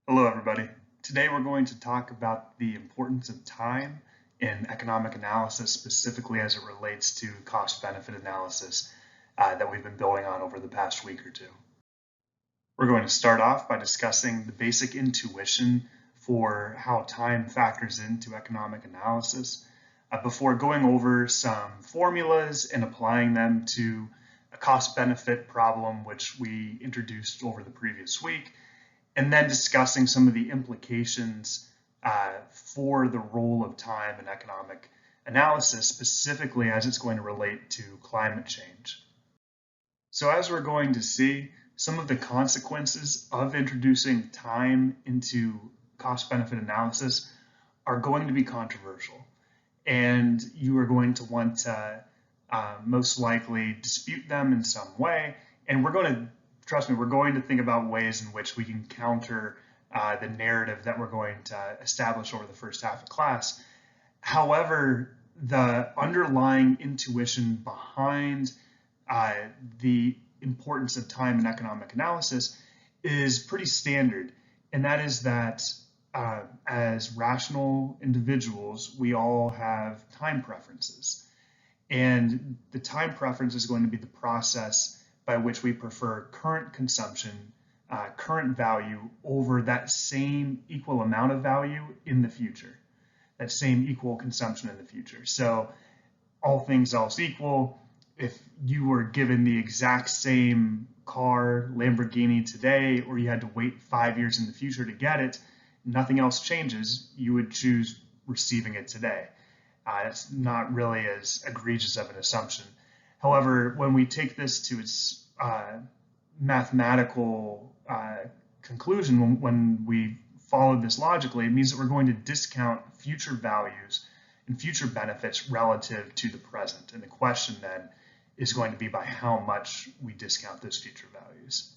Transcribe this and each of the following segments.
Hello, everybody. Today we're going to talk about the importance of time in economic analysis, specifically as it relates to cost-benefit analysis that we've been building on over the past week or two. We're going to start off by discussing the basic intuition for how time factors into economic analysis before going over some formulas and applying them to a cost-benefit problem which we introduced over the previous week, and then discussing some of the implications for the role of time in economic analysis, specifically as it's going to relate to climate change. So as we're going to see, some of the consequences of introducing time into cost-benefit analysis are going to be controversial, and you are going to want to most likely dispute them in some way, and we're going to trust me, we're going to think about ways in which we can counter the narrative that we're going to establish over the first half of class. However, the underlying intuition behind the importance of time in economic analysis is pretty standard, and that is that as rational individuals, we all have time preferences. And the time preference is going to be the process by which we prefer current consumption, current value over that same equal amount of value in the future, that same equal consumption in the future. So all things else equal, if you were given the exact same car, Lamborghini today, or you had to wait 5 years in the future to get it, nothing else changes, you would choose receiving it today. It's not really as egregious of an assumption. However, when we take this to its mathematical conclusion, when we follow this logically, it means that we're going to discount future values and future benefits relative to the present. And the question then is going to be by how much we discount those future values.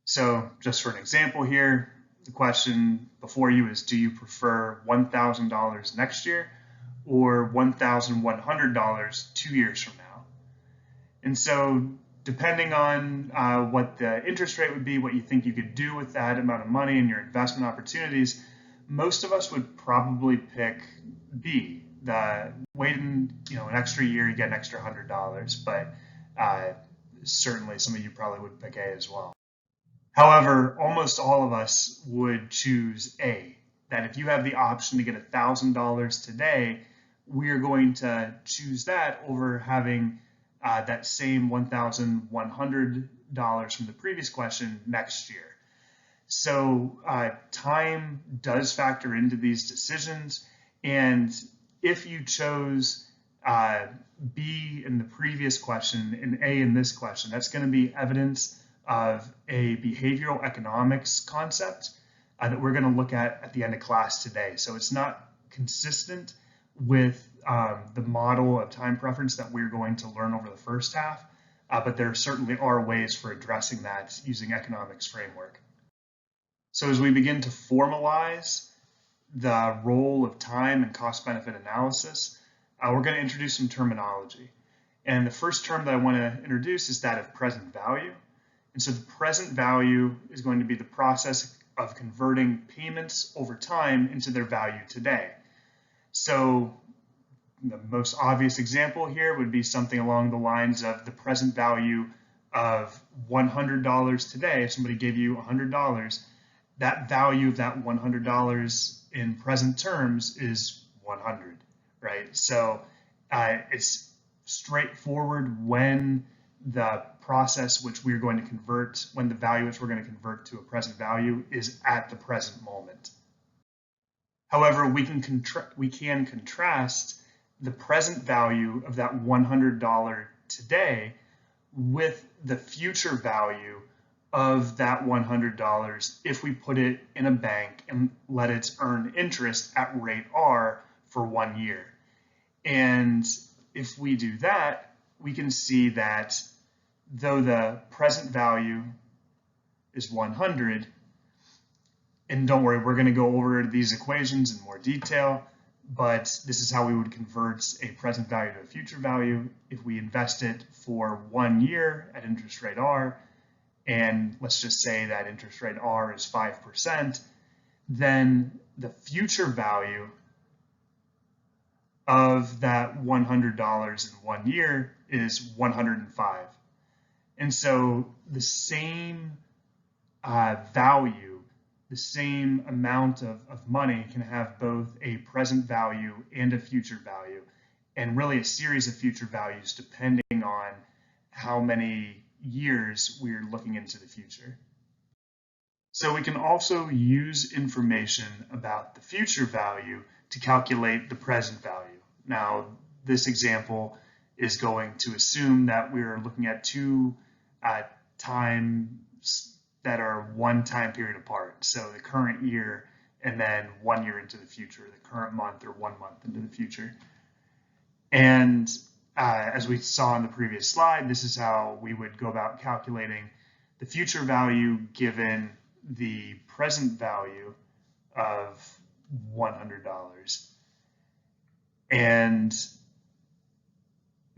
So just for an example here, the question before you is, do you prefer $1,000 next year or $1,100 2 years from now? And so depending on what the interest rate would be, what you think you could do with that amount of money and your investment opportunities, most of us would probably pick B. The waiting, an extra year, you get an extra $100, but certainly some of you probably would pick A as well. However, almost all of us would choose A, that if you have the option to get $1,000 today, we are going to choose that over having that same $1,100 from the previous question next year. So time does factor into these decisions, and if you chose B in the previous question and A in this question, that's going to be evidence of a behavioral economics concept that we're going to look at the end of class today. So it's not consistent with the model of time preference that we're going to learn over the first half, but there certainly are ways for addressing that using economics framework. So as we begin to formalize the role of time in cost-benefit analysis, we're going to introduce some terminology. And the first term that I want to introduce is that of present value. And so the present value is going to be the process of converting payments over time into their value today. So the most obvious example here would be something along the lines of the present value of $100 today. If somebody gave you $100, that value of that $100 in present terms is 100, right? So it's straightforward when the process which we're going to convert, when the value which we're going to convert to a present value is at the present moment. However, we can contrast the present value of that $100 today with the future value of that $100 if we put it in a bank and let it earn interest at rate R for 1 year. And if we do that, we can see that though the present value is 100, and don't worry, we're going to go over these equations in more detail, but this is how we would convert a present value to a future value if we invest it for 1 year at interest rate R, and let's just say that interest rate R is 5%, then the future value of that $100 in 1 year is 105. And so the same value, the same amount of money can have both a present value and a future value, and really a series of future values depending on how many years we're looking into the future. So we can also use information about the future value to calculate the present value. Now, this example is going to assume that we're looking at two times that are one time period apart. So the current year and then 1 year into the future, the current month or 1 month into the future. And as we saw in the previous slide, this is how we would go about calculating the future value given the present value of $100. And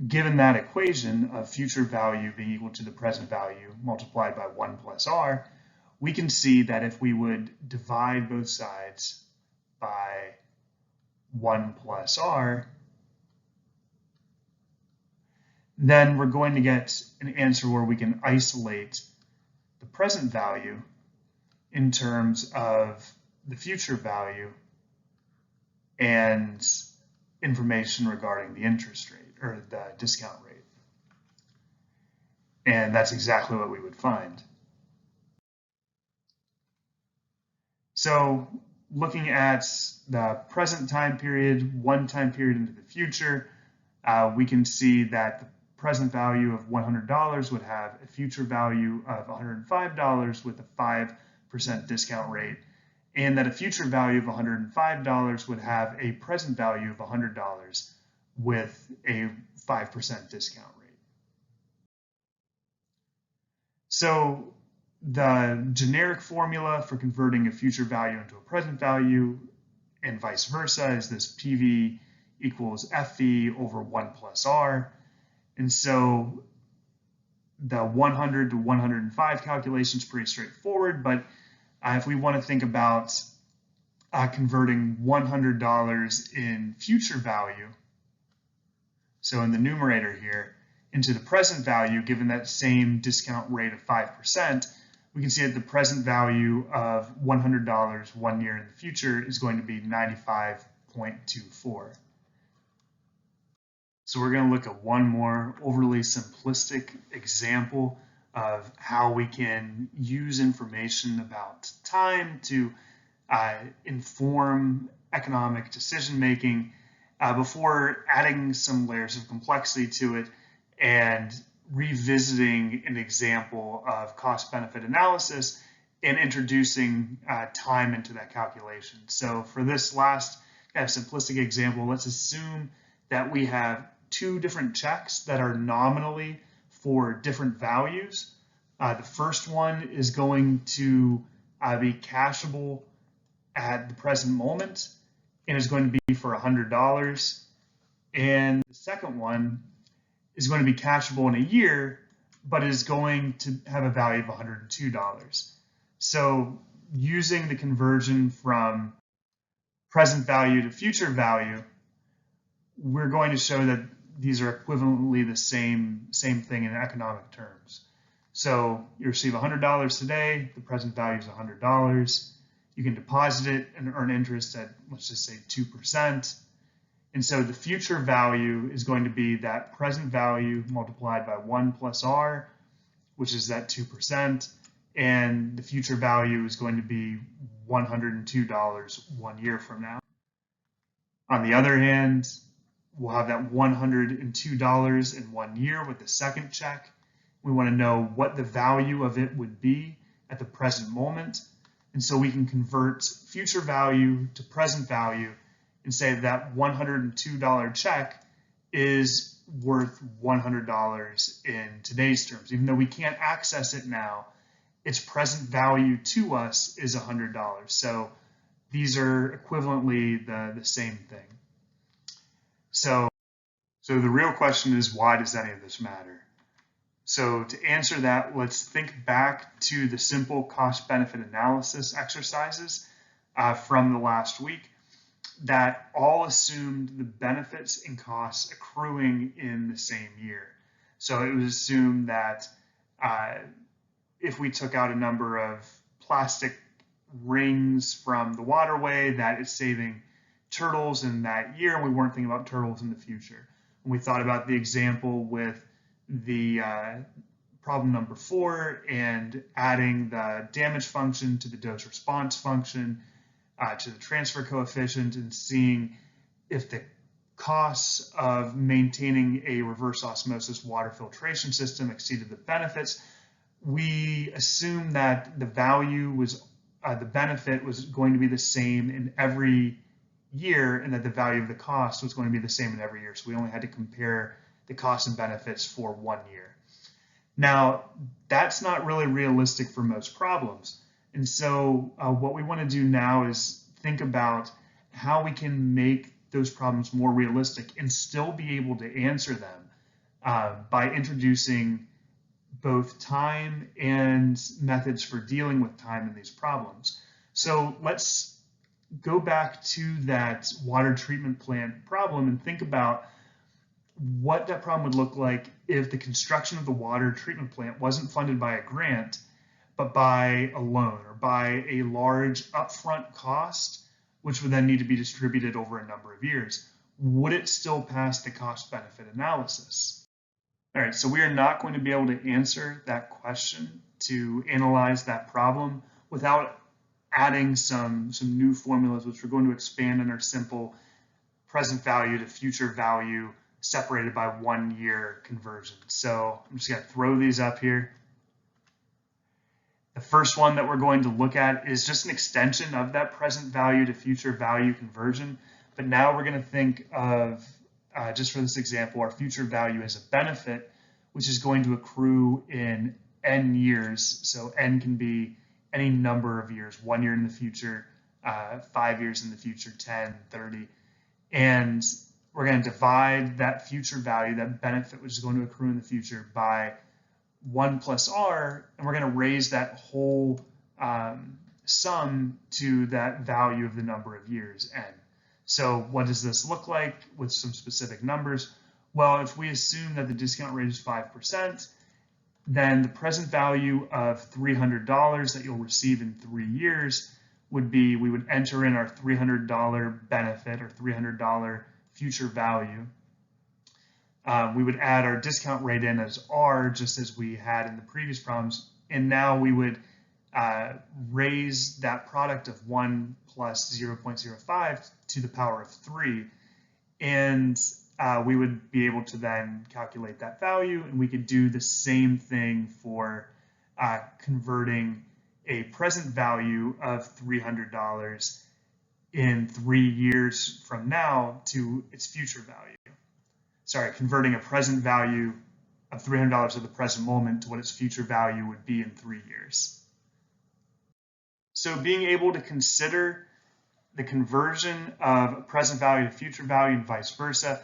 given that equation of future value being equal to the present value multiplied by 1 plus r, we can see that if we would divide both sides by 1 plus r, then we're going to get an answer where we can isolate the present value in terms of the future value and information regarding the interest rate or the discount rate. And that's exactly what we would find. So looking at the present time period, one time period into the future, we can see that the present value of $100 would have a future value of $105 with a 5% discount rate, and that a future value of $105 would have a present value of $100 with a 5% discount rate. So the generic formula for converting a future value into a present value and vice versa is this PV equals FV over 1 plus R. And so the 100 to 105 calculation is pretty straightforward, but if we want to think about converting $100 in future value, so in the numerator here, into the present value, given that same discount rate of 5%, we can see that the present value of $100 1 year in the future is going to be 95.24. So we're going to look at one more overly simplistic example of how we can use information about time to inform economic decision making before adding some layers of complexity to it and revisiting an example of cost-benefit analysis and introducing time into that calculation. So for this last kind of simplistic example, let's assume that we have two different checks that are nominally for different values. The first one is going to be cashable at the present moment and is going to be for $100. And the second one is going to be cashable in a year, but is going to have a value of $102. So using the conversion from present value to future value, we're going to show that these are equivalently the same thing in economic terms. So you receive $100 today, the present value is $100. You can deposit it and earn interest at, let's just say, 2%. And so the future value is going to be that present value multiplied by 1 plus R, which is that 2%. And the future value is going to be $102 1 year from now. On the other hand, we'll have that $102 in 1 year with the second check. We want to know what the value of it would be at the present moment. And so we can convert future value to present value and say that $102 check is worth $100 in today's terms. Even though we can't access it now, its present value to us is $100. So these are equivalently the same thing. So the real question is, why does any of this matter? So to answer that, let's think back to the simple cost-benefit analysis exercises from the last week that all assumed the benefits and costs accruing in the same year. So it was assumed that if we took out a number of plastic rings from the waterway, that it's saving turtles in that year, and we weren't thinking about turtles in the future. When we thought about the example with the problem number 4 and adding the damage function to the dose response function to the transfer coefficient and seeing if the costs of maintaining a reverse osmosis water filtration system exceeded the benefits, we assumed that the value was, the benefit was going to be the same in every year and that the value of the cost was going to be the same in every year. So we only had to compare the costs and benefits for 1 year. Now, that's not really realistic for most problems. And so what we want to do now is think about how we can make those problems more realistic and still be able to answer them by introducing both time and methods for dealing with time in these problems. So let's go back to that water treatment plant problem and think about what that problem would look like if the construction of the water treatment plant wasn't funded by a grant, but by a loan or by a large upfront cost, which would then need to be distributed over a number of years. Would it still pass the cost-benefit analysis? All right, so we are not going to be able to answer that question to analyze that problem without adding some new formulas, which we're going to expand on our simple present value to future value separated by 1 year conversion. So I'm just going to throw these up here. The first one that we're going to look at is just an extension of that present value to future value conversion. But now we're going to think of, just for this example, our future value as a benefit, which is going to accrue in n years. So n can be any number of years, 1 year in the future, 5 years in the future, 10, 30. And we're going to divide that future value, that benefit which is going to accrue in the future, by 1 plus r, and we're going to raise that whole sum to that value of the number of years, n. So what does this look like with some specific numbers? Well, if we assume that the discount rate is 5%, then the present value of $300 that you'll receive in 3 years would be, we would enter in our $300 benefit or $300 future value. We would add our discount rate in as R, just as we had in the previous problems, and now we would raise that product of 1 plus 0.05 to the power of 3, and we would be able to then calculate that value, and we could do the same thing for converting a present value of $300 in 3 years from now to its future value. Sorry, converting a present value of $300 at the present moment to what its future value would be in 3 years. So being able to consider the conversion of present value to future value and vice versa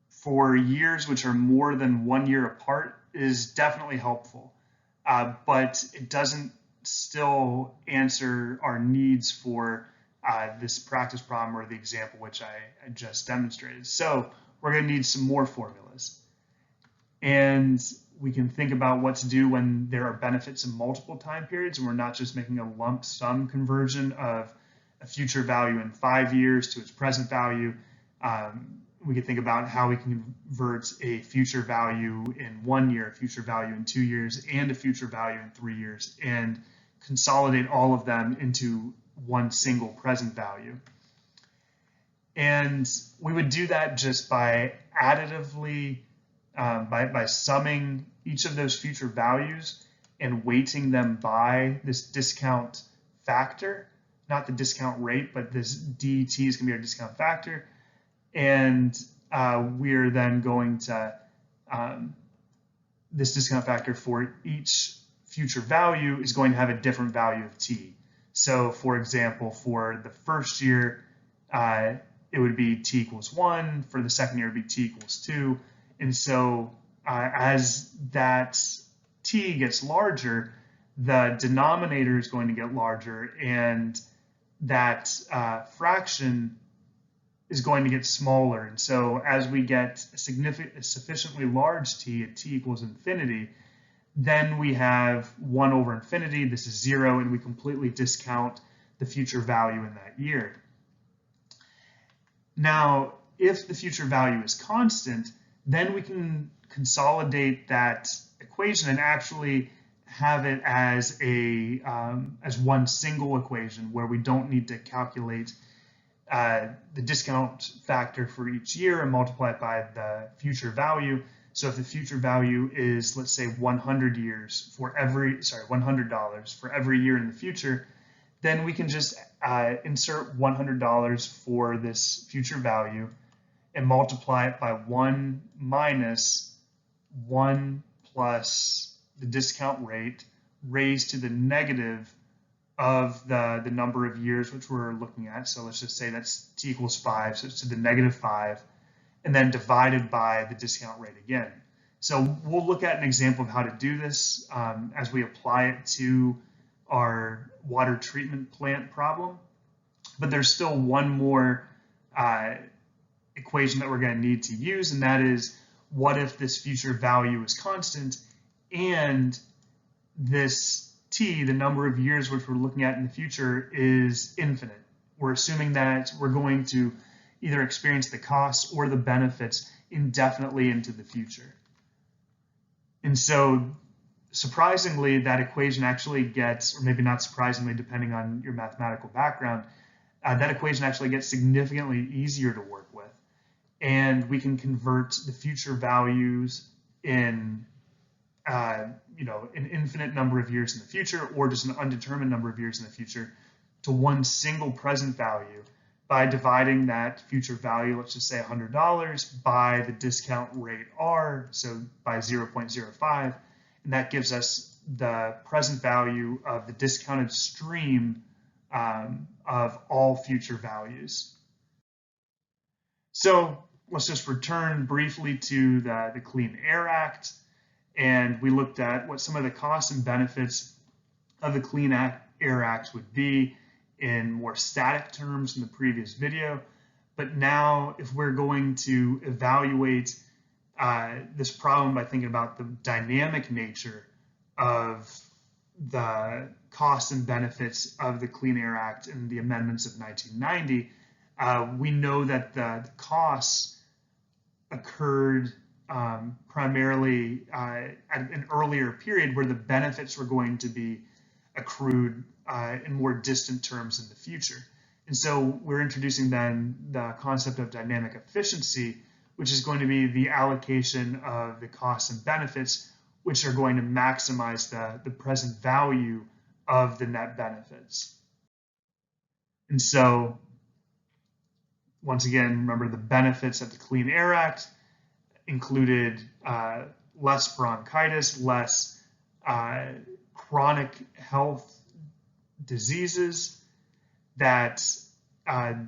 for years which are more than 1 year apart is definitely helpful, but it doesn't still answer our needs for this practice problem or the example which I just demonstrated. So we're going to need some more formulas. And we can think about what to do when there are benefits in multiple time periods and we're not just making a lump sum conversion of a future value in 5 years to its present value. We can think about how we can convert a future value in 1 year, a future value in 2 years, and a future value in 3 years, and consolidate all of them into one single present value. And we would do that just by additively, by summing each of those future values and weighting them by this discount factor, not the discount rate, but this DT is going to be our discount factor. And we're then going to, this discount factor for each future value is going to have a different value of T. So for example, for the first year, it would be T equals 1. For the second year, it would be T equals 2. And so as that t gets larger, the denominator is going to get larger, and that fraction is going to get smaller. And so as we get a sufficiently large t at t equals infinity, then we have 1 over infinity. This is 0, and we completely discount the future value in that year. Now, if the future value is constant, then we can consolidate that equation and actually have it as as one single equation where we don't need to calculate the discount factor for each year and multiply it by the future value. So if the future value is, let's say, $100 for every year in the future, then we can just insert $100 for this future value and multiply it by 1 minus 1 plus the discount rate raised to the negative of the number of years which we're looking at. So let's just say that's t equals 5, so it's to the negative 5, and then divided by the discount rate again. So we'll look at an example of how to do this as we apply it to our water treatment plant problem. But there's still one more equation that we're going to need to use, and that is, what if this future value is constant and this t, the number of years which we're looking at in the future, is infinite? We're assuming that we're going to either experience the costs or the benefits indefinitely into the future. And so surprisingly, that equation actually gets, or maybe not surprisingly depending on your mathematical background, that equation actually gets significantly easier to work with. And we can convert the future values in an infinite number of years in the future, or just an undetermined number of years in the future, to one single present value by dividing that future value, let's just say $100, by the discount rate R, so by 0.05, and that gives us the present value of the discounted stream of all future values. So let's just return briefly to the Clean Air Act, and we looked at what some of the costs and benefits of the Clean Air Act would be in more static terms in the previous video. But now, if we're going to evaluate this problem by thinking about the dynamic nature of the costs and benefits of the Clean Air Act and the amendments of 1990, we know that the costs occurred primarily at an earlier period where the benefits were going to be accrued in more distant terms in the future. And so we're introducing then the concept of dynamic efficiency, which is going to be the allocation of the costs and benefits, which are going to maximize the present value of the net benefits. And so, once again, remember the benefits of the Clean Air Act included less bronchitis, less chronic health diseases, that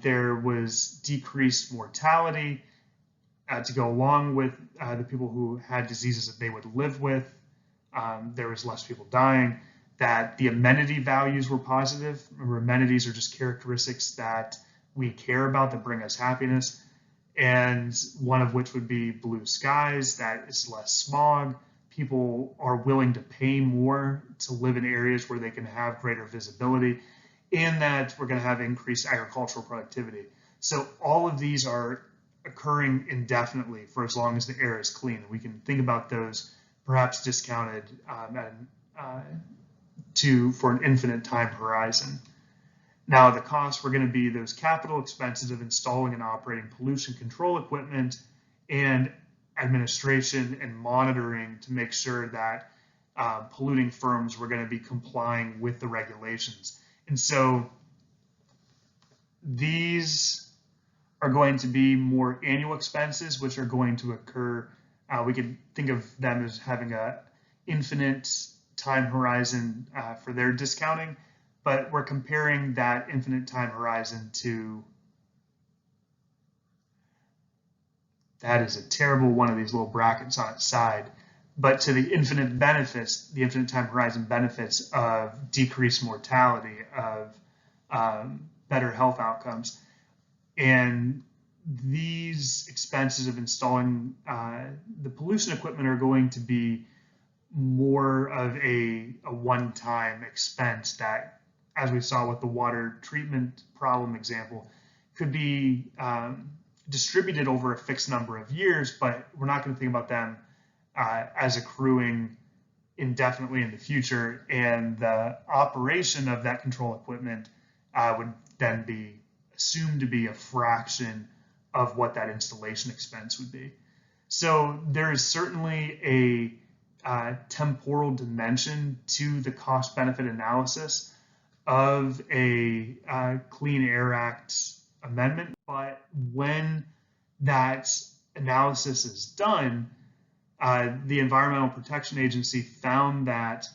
there was decreased mortality to go along with the people who had diseases that they would live with. There was less people dying, that the amenity values were positive. Remember, amenities are just characteristics that we care about that bring us happiness, and one of which would be blue skies, that is less smog. People are willing to pay more to live in areas where they can have greater visibility, and that we're going to have increased agricultural productivity. So all of these are occurring indefinitely for as long as the air is clean. We can think about those perhaps discounted for an infinite time horizon. Now, the costs were going to be those capital expenses of installing and operating pollution control equipment and administration and monitoring to make sure that polluting firms were going to be complying with the regulations. And so these are going to be more annual expenses, which are going to occur. We could think of them as having an infinite time horizon for their discounting, but we're comparing that infinite time horizon to that is a terrible one of these little brackets on its side, but to the infinite benefits, the infinite time horizon benefits of decreased mortality, of better health outcomes. And these expenses of installing the pollution equipment are going to be more of a one-time expense that, as we saw with the water treatment problem example, could be distributed over a fixed number of years, but we're not going to think about them as accruing indefinitely in the future. And the operation of that control equipment would then be assumed to be a fraction of what that installation expense would be. So there is certainly a temporal dimension to the cost benefit analysis of a Clean Air Act amendment, but when that analysis is done, the Environmental Protection Agency found that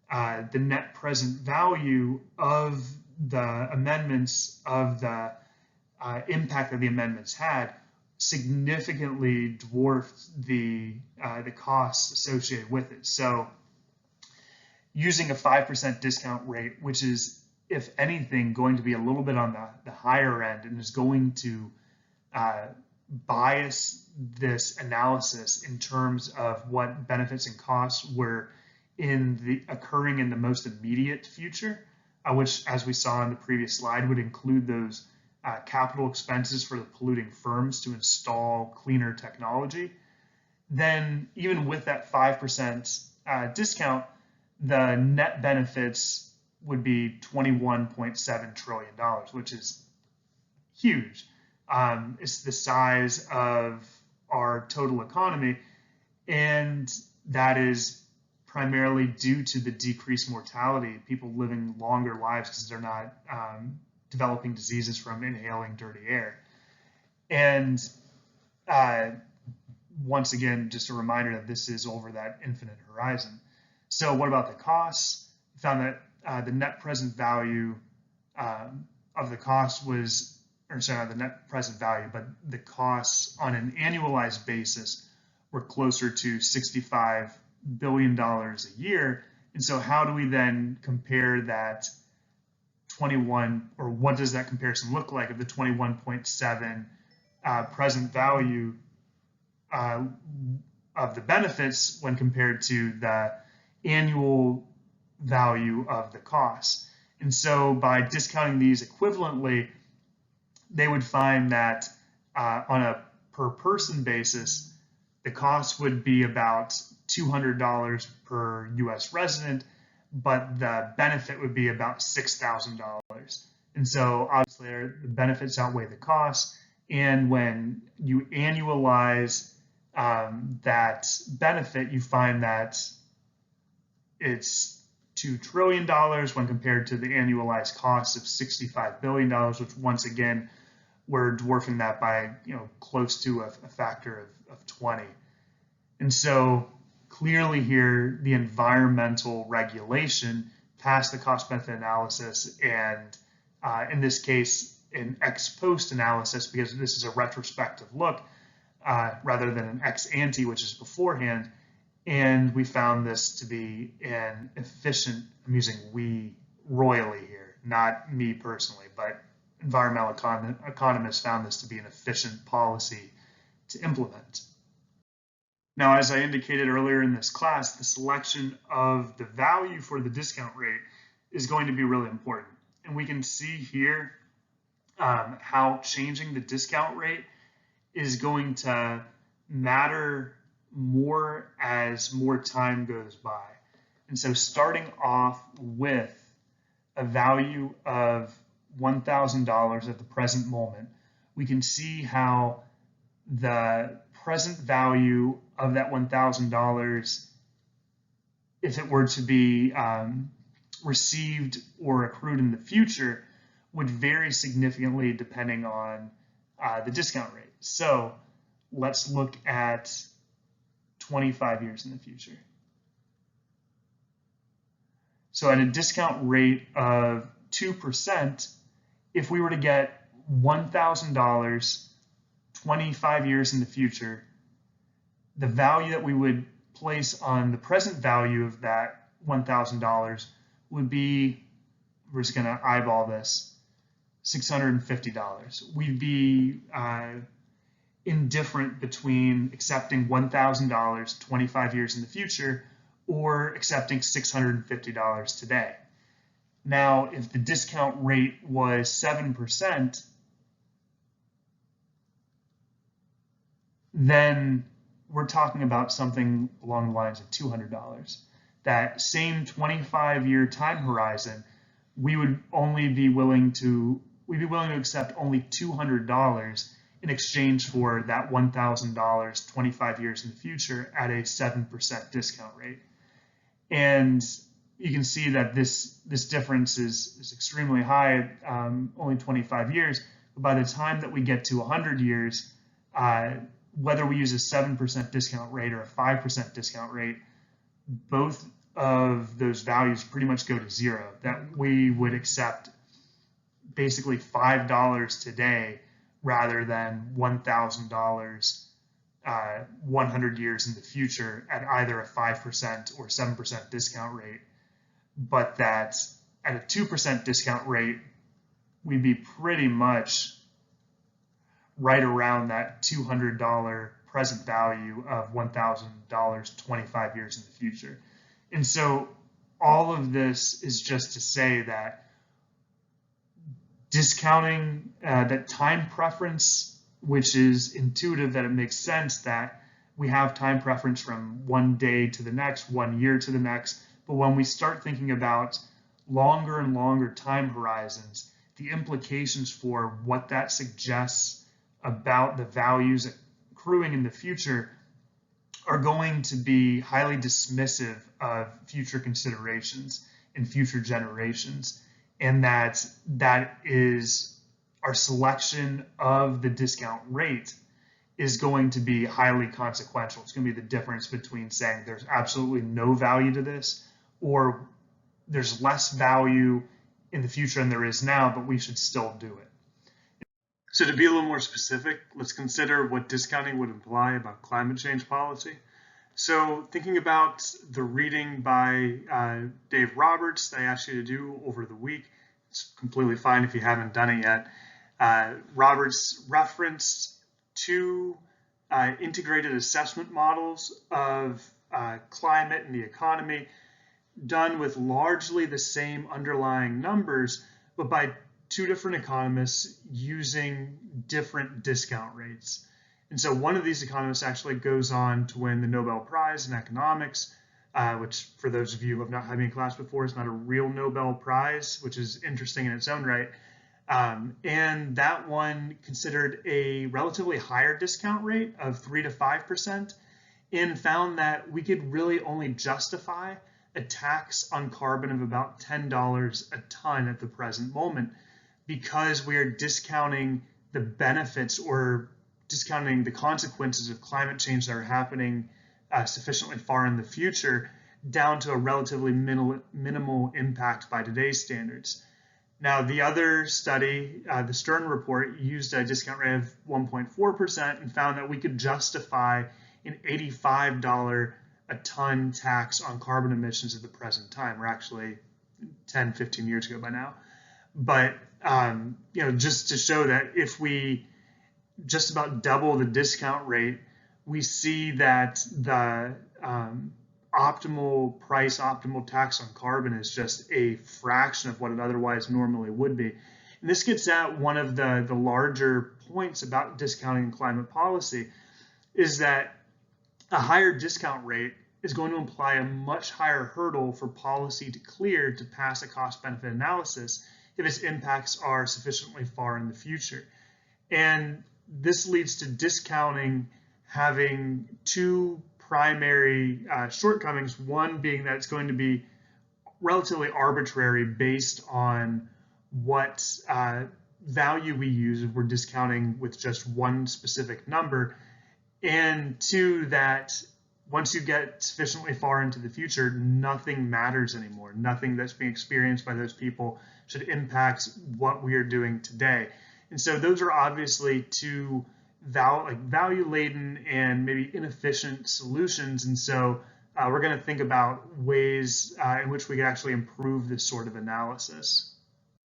the net present value of the amendments, of the impact that the amendments had, significantly dwarfed the costs associated with it. So using a 5% discount rate, which is, if anything, going to be a little bit on the higher end and is going to bias this analysis in terms of what benefits and costs were occurring in the most immediate future, which, as we saw in the previous slide, would include those capital expenses for the polluting firms to install cleaner technology, then even with that 5% discount, the net benefits would be $21.7 trillion, which is huge. It's the size of our total economy, and that is primarily due to the decreased mortality, people living longer lives because they're not developing diseases from inhaling dirty air. And once again, just a reminder that this is over that infinite horizon. So what about the costs? We found that the net present value of the cost was, or sorry, not the net present value, but the costs on an annualized basis were closer to $65 billion a year. And so how do we then compare that 21, or what does that comparison look like of the 21.7 present value of the benefits when compared to the annual value of the costs? And so by discounting these equivalently, they would find that on a per person basis, the cost would be about $200 per US resident, but the benefit would be about $6,000. And so obviously the benefits outweigh the costs. And when you annualize that benefit, you find that it's $2 trillion when compared to the annualized cost of $65 billion, which once again, we're dwarfing that by close to a factor of 20. And so clearly here, the environmental regulation passed the cost benefit analysis, and in this case, an ex post analysis, because this is a retrospective look rather than an ex ante, which is beforehand. And we found this to be an efficient, I'm using we royally here, not me personally, but environmental economists found this to be an efficient policy to implement. Now, as I indicated earlier in this class, the selection of the value for the discount rate is going to be really important. And we can see here how changing the discount rate is going to matter more as more time goes by. And so starting off with a value of $1,000 at the present moment, we can see how the present value of that $1,000, if it were to be received or accrued in the future, would vary significantly depending on the discount rate. So let's look at 25 years in the future. So at a discount rate of 2%, if we were to get $1,000 25 years in the future, the value that we would place on the present value of that $1,000 would be, we're just going to eyeball this, $650. We'd be indifferent between accepting $1,000 25 years in the future or accepting $650 today. Now, if the discount rate was 7%, then we're talking about something along the lines of $200. That same 25-year time horizon, we would be willing to accept only $200 in exchange for that $1,000 25 years in the future at a 7% discount rate. And you can see that this difference is extremely high at only 25 years. But by the time that we get to 100 years, whether we use a 7% discount rate or a 5% discount rate, both of those values pretty much go to zero. That we would accept basically $5 today rather than $1,000 100 years in the future at either a 5% or 7% discount rate. But that at a 2% discount rate, we'd be pretty much right around that $200 present value of $1,000 25 years in the future. And so all of this is just to say that discounting that time preference, which is intuitive, that it makes sense that we have time preference from one day to the next, 1 year to the next. But when we start thinking about longer and longer time horizons, the implications for what that suggests about the values accruing in the future are going to be highly dismissive of future considerations and future generations. And that is our selection of the discount rate is going to be highly consequential. It's going to be the difference between saying there's absolutely no value to this or there's less value in the future than there is now, but we should still do it. So to be a little more specific, let's consider what discounting would imply about climate change policy. So thinking about the reading by Dave Roberts that I asked you to do over the week, it's completely fine if you haven't done it yet. Roberts referenced two integrated assessment models of climate and the economy done with largely the same underlying numbers, but by two different economists using different discount rates. And so one of these economists actually goes on to win the Nobel Prize in economics, which for those of you who have not had me in class before is not a real Nobel Prize, which is interesting in its own right. And that one considered a relatively higher discount rate of 3 to 5% and found that we could really only justify a tax on carbon of about $10 a ton at the present moment because we are discounting the benefits or discounting the consequences of climate change that are happening sufficiently far in the future down to a relatively minimal impact by today's standards. Now, the other study, the Stern report, used a discount rate of 1.4% and found that we could justify an $85 a ton tax on carbon emissions at the present time. We're actually 10, 15 years ago by now. But, just to show that if we just about double the discount rate, we see that the optimal price, optimal tax on carbon is just a fraction of what it otherwise normally would be. And this gets at one of the larger points about discounting climate policy is that a higher discount rate is going to imply a much higher hurdle for policy to clear to pass a cost-benefit analysis if its impacts are sufficiently far in the future. And this leads to discounting having two primary shortcomings, one being that it's going to be relatively arbitrary based on what value we use if we're discounting with just one specific number, and two, that once you get sufficiently far into the future, nothing matters anymore. Nothing that's being experienced by those people should impact what we are doing today. And so those are obviously two value laden and maybe inefficient solutions. And so we're going to think about ways in which we can actually improve this sort of analysis.